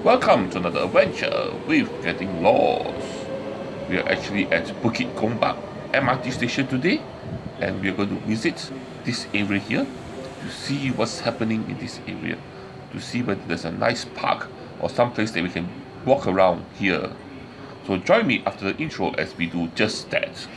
Welcome to another adventure with Getting Lost. We are actually at Bukit Gombak MRT Station today, and we are going to visit this area here to see what's happening in this area, to see whether there's a nice park or some place that we can walk around here. So join me after the intro as we do just that.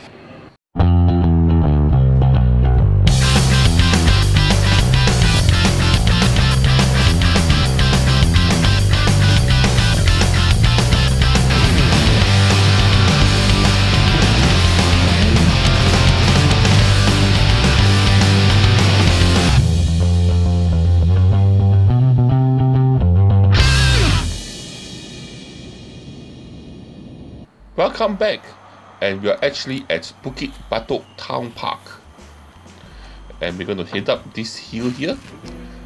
Welcome back, and we are actually at Bukit Batok Town Park, and we're going to head up this hill here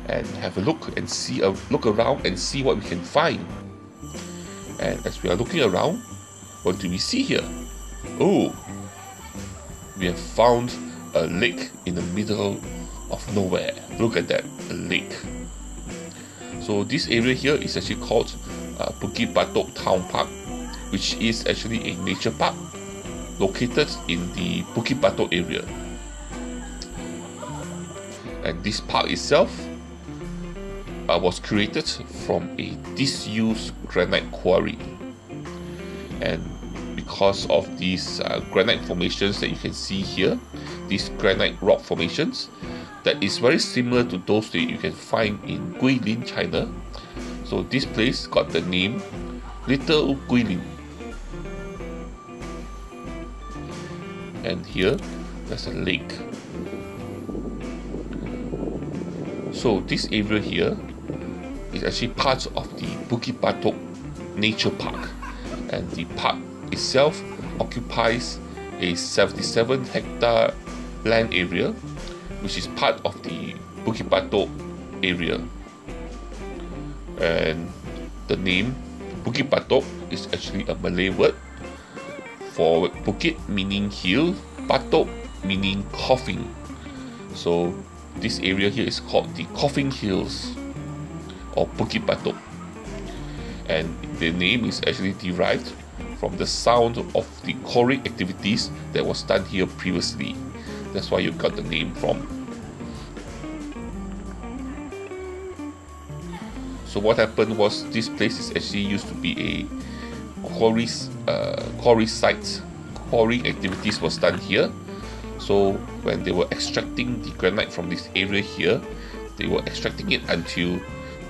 and have a look and look around and see what we can find. And as we are looking around, what do we see here? Oh, we have found a lake in the middle of nowhere. Look at that, a lake. So this area here is actually called Bukit Batok Town Park, which is actually a nature park located in the Bukit Batok area. And this park itself was created from a disused granite quarry. And because of these granite formations that you can see here, these granite rock formations, that is very similar to those that you can find in Guilin, China. So this place got the name Little Guilin. And here, there's a lake. So this area here is actually part of the Bukit Batok Nature Park. And the park itself occupies a 77-hectare land area, which is part of the Bukit Batok area. And the name Bukit Batok is actually a Malay word for Bukit meaning hill, Batok meaning coughing. So this area here is called the Coughing Hills or Bukit Batok. And the name is actually derived from the sound of the quarry activities that was done here previously. That's why you got the name from. So what happened was, this place is actually used to be a quarry site. Quarry activities was done here. So when they were extracting the granite from this area here, they were extracting it until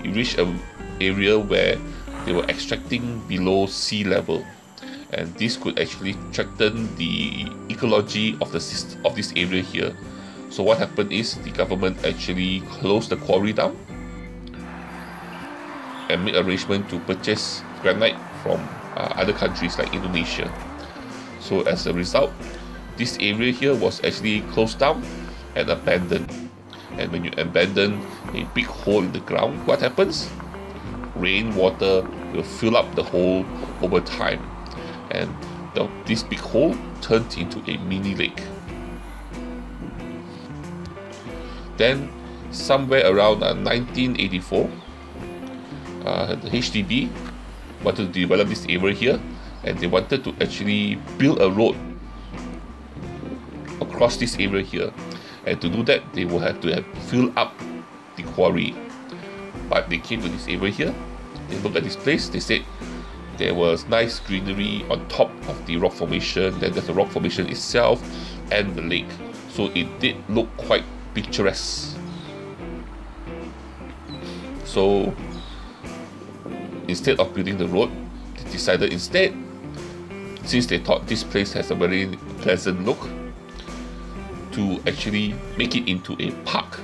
it reached an area where they were extracting below sea level, and this could actually threaten the ecology of this area here. So what happened is, the government actually closed the quarry down and made arrangement to purchase granite from other countries like Indonesia. So as a result, this area here was actually closed down and abandoned. And when you abandon a big hole in the ground, what happens? Rainwater will fill up the hole over time, and this big hole turned into a mini lake. Then somewhere around 1984, the HDB wanted to develop this area here, and they wanted to actually build a road across this area here. And to do that, they will have to fill up the quarry. But they came to this area here, they looked at this place, they said there was nice greenery on top of the rock formation, then there's the rock formation itself and the lake. So it did look quite picturesque. So instead of building the road, they decided instead, since they thought this place has a very pleasant look, to actually make it into a park,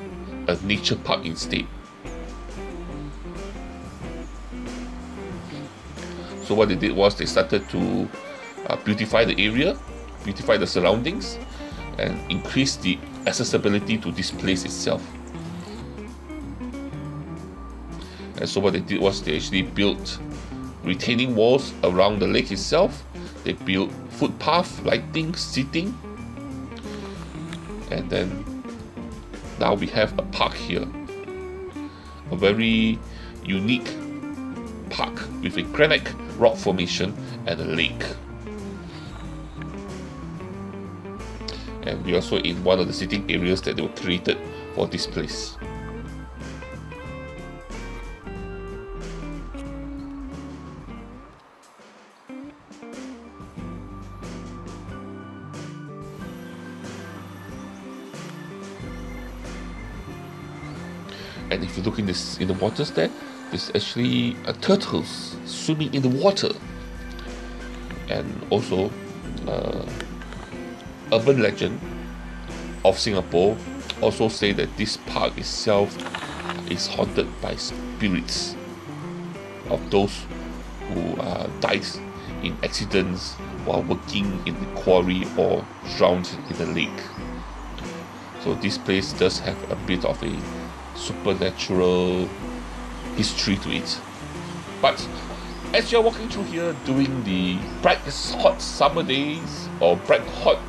a nature park instead. So what they did was, they started to beautify the area, beautify the surroundings, and increase the accessibility to this place itself. And so what they did was, they actually built retaining walls around the lake itself. They built footpath, lighting, seating, and then now we have a park here, a very unique park. with a granite rock formation and a lake. And we're also in one of the sitting areas that they were created for this place. And if you look in the waters there's actually turtles swimming in the water. And also, urban legend of Singapore also say that this park itself is haunted by spirits of those who died in accidents while working in the quarry or drowned in the lake. So this place does have a bit of a supernatural history to it. But as you're walking through here during the bright hot summer days, or bright hot,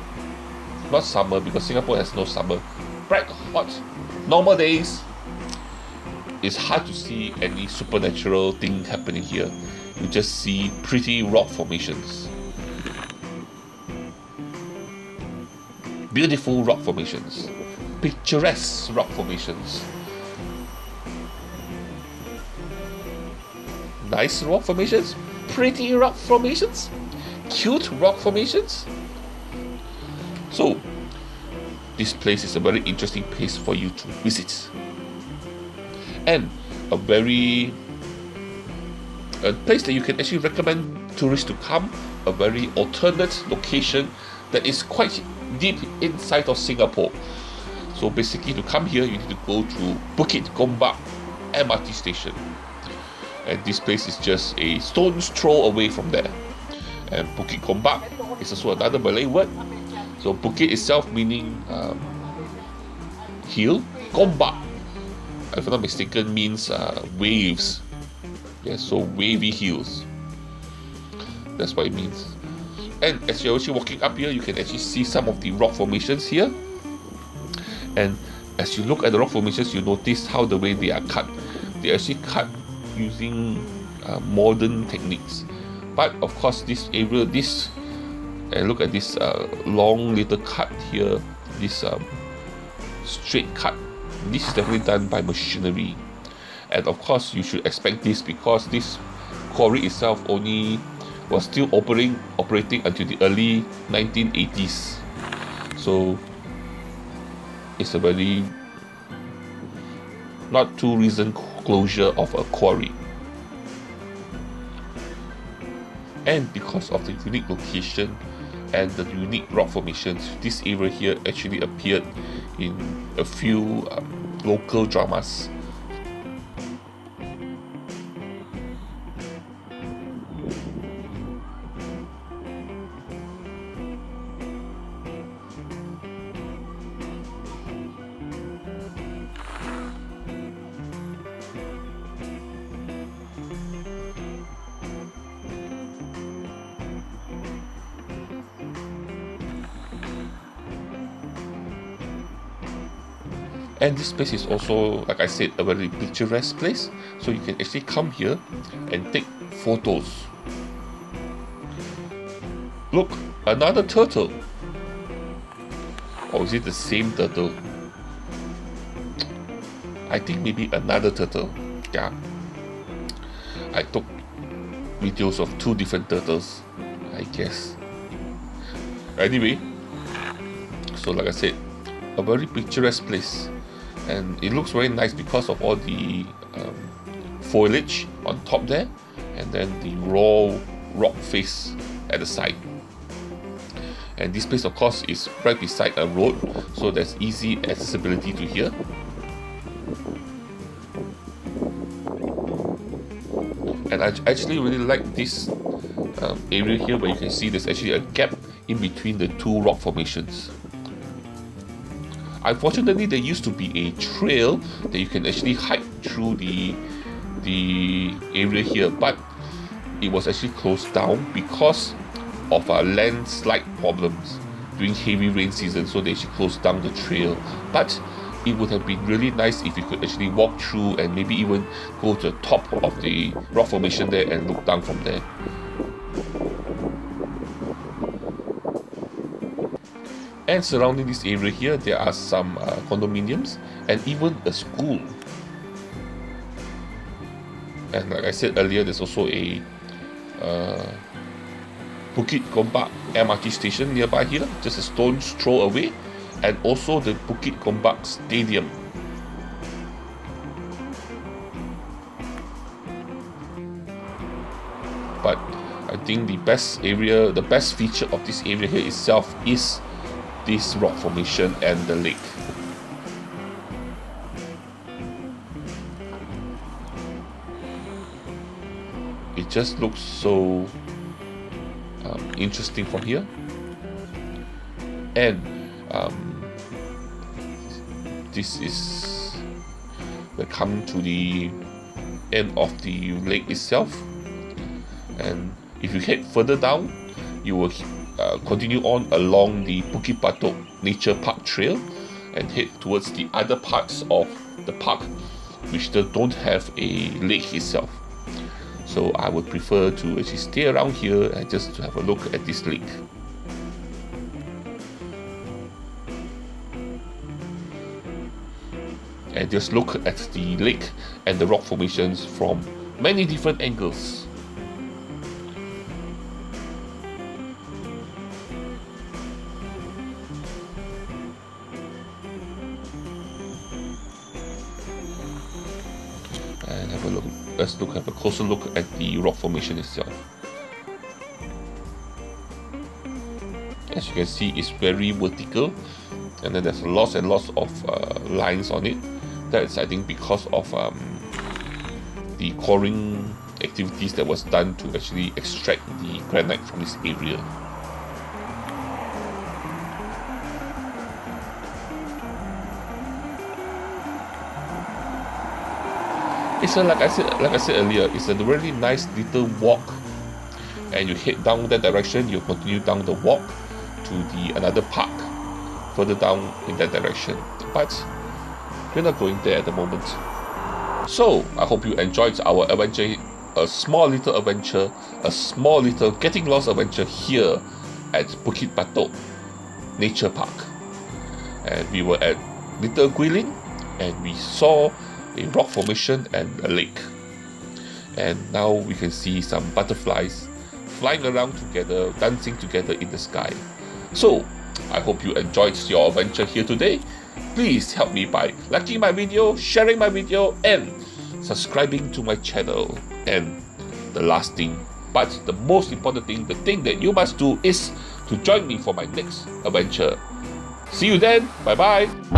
not summer because Singapore has no summer, bright hot normal days, it's hard to see any supernatural thing happening here. You just see pretty rock formations, beautiful rock formations, picturesque rock formations, nice rock formations, pretty rock formations, cute rock formations. So this place is a very interesting place for you to visit, and a place that you can actually recommend tourists to come, a very alternate location that is quite deep inside of Singapore. So basically, to come here you need to go to Bukit Gombak MRT Station, and this place is just a stone's throw away from there. And Bukit Gombak is also another Malay word. So Bukit itself meaning hill, Gombak, if I'm not mistaken, means waves. Yeah, so wavy hills. That's what it means. And as you're actually walking up here, you can actually see some of the rock formations here. And as you look at the rock formations, you notice how the way they are cut. They actually cut using modern techniques. But of course, this area, and look at this long little cut here, this straight cut. This is definitely done by machinery. And of course, you should expect this because this quarry itself only was still operating until the early 1980s. So it's a very not too recent closure of a quarry. And because of the unique location and the unique rock formations, this area here actually appeared in a few local dramas. And this place is also, like I said, a very picturesque place. So you can actually come here and take photos. Look, another turtle. Or is it the same turtle? I think maybe another turtle. Yeah. I took videos of two different turtles, I guess. Anyway, so like I said, a very picturesque place. And it looks very nice because of all the foliage on top there, and then the raw rock face at the side. And this place, of course, is right beside a road, so there's easy accessibility to here. And I actually really like this area here, where you can see there's actually a gap in between the two rock formations. Unfortunately, there used to be a trail that you can actually hike through the area here, but it was actually closed down because of landslide problems during heavy rain season, so they actually closed down the trail. But it would have been really nice if you could actually walk through and maybe even go to the top of the rock formation there and look down from there. And surrounding this area here, there are some condominiums and even a school. And like I said earlier, there's also a Bukit Gombak MRT Station nearby here, just a stone's throw away, and also the Bukit Gombak Stadium. But I think the best feature of this area here itself is this rock formation and the lake. It just looks so interesting from here. And this is, we're coming to the end of the lake itself, and if you head further down, you will continue on along the Bukit Batok Nature Park trail and head towards the other parts of the park which don't have a lake itself. So I would prefer to actually stay around here and just to have a look at this lake. And just look at the lake and the rock formations from many different angles. And have a look. Let's have a closer look at the rock formation itself. As you can see, it's very vertical, and then there's lots and lots of lines on it. That's, I think, because of the quarrying activities that was done to actually extract the granite from this area. It's like I said earlier, it's a really nice little walk, and you head down that direction, you continue down the walk to another park further down in that direction, but we're not going there at the moment. So I hope you enjoyed our adventure, a small little adventure, a small little getting lost adventure here at Bukit Batok Nature Park. And we were at Little Guilin, and we saw a rock formation and a lake, and now we can see some butterflies flying around together, dancing together in the sky. So I hope you enjoyed your adventure here today. Please help me by liking my video, sharing my video, and subscribing to my channel. And the last thing, but the most important thing, the thing that you must do is to join me for my next adventure. See you then. Bye bye.